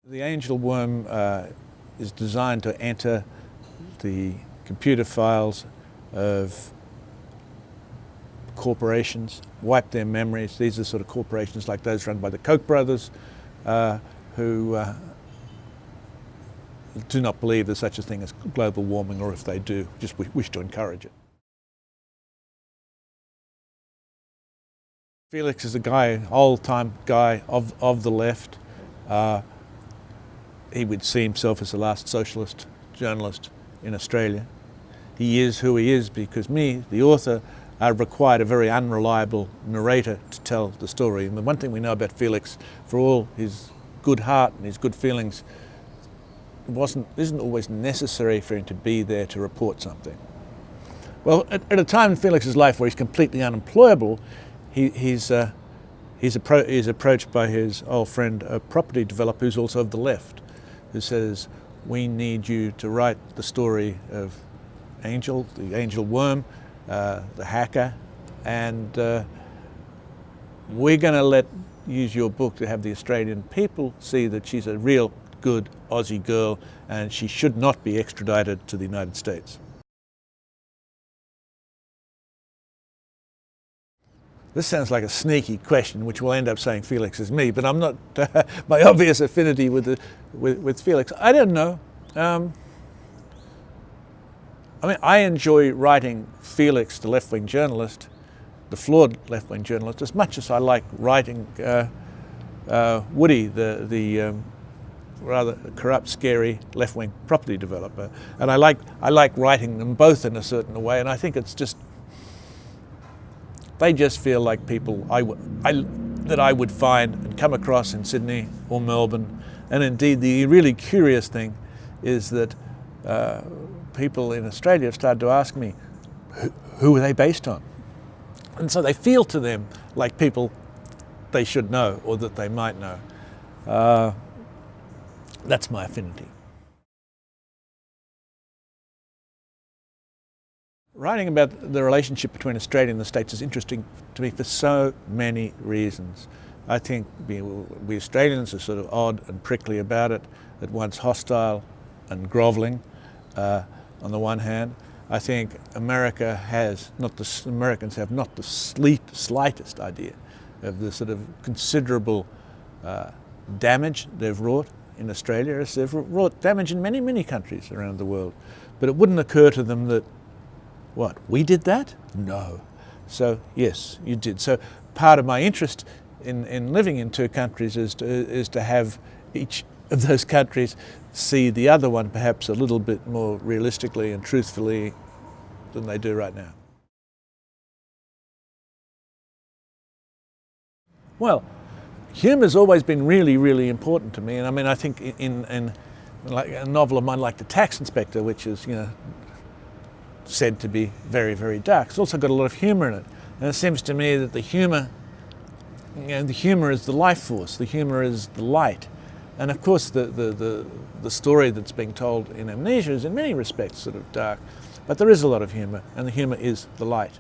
The angel worm is designed to enter the computer files of corporations, wipe their memories. These are sort of corporations like those run by the Koch brothers, who do not believe there's such a thing as global warming, or if they do, just wish to encourage it. Felix is a guy, old-time guy of the left. He would see himself as the last socialist journalist in Australia. He is who he is because me, the author, required a very unreliable narrator to tell the story. And the one thing we know about Felix, for all his good heart and his good feelings, isn't always necessary for him to be there to report something. Well, at a time in Felix's life where he's completely unemployable, he's approached by his old friend, a property developer who's also of the left, who says, "We need you to write the story of Angel, the angel worm, the hacker, and we're going to use your book to have the Australian people see that she's a real good Aussie girl and she should not be extradited to the United States." This sounds like a sneaky question, which will end up saying Felix is me, but I'm not. My obvious affinity with Felix, I don't know. I mean, I enjoy writing Felix, the left-wing journalist, the flawed left-wing journalist, as much as I like writing Woody, the rather corrupt, scary left-wing property developer. And I like writing them both in a certain way, and I think it's just. They just feel like people that I would find and come across in Sydney or Melbourne. And indeed, the really curious thing is that people in Australia have started to ask me, who are they based on? And so they feel to them like people they should know or that they might know. That's my affinity. Writing about the relationship between Australia and the States is interesting to me for so many reasons. I think we Australians are sort of odd and prickly about it, at once hostile and grovelling on the one hand. I think Americans have not the slightest idea of the sort of considerable damage they've wrought in Australia, as they've wrought damage in many, many countries around the world. But it wouldn't occur to them that what, we did that? No. So yes, you did. So part of my interest in living in two countries is to have each of those countries see the other one perhaps a little bit more realistically and truthfully than they do right now. Well, humour's always been really, really important to me. And I mean, I think in like a novel of mine like The Tax Inspector, which is, said to be very, very dark, it's also got a lot of humour in it. And it seems to me that the humour is the life force, the humour is the light. And of course the story that's being told in Amnesia is in many respects sort of dark, but there is a lot of humour, and the humour is the light.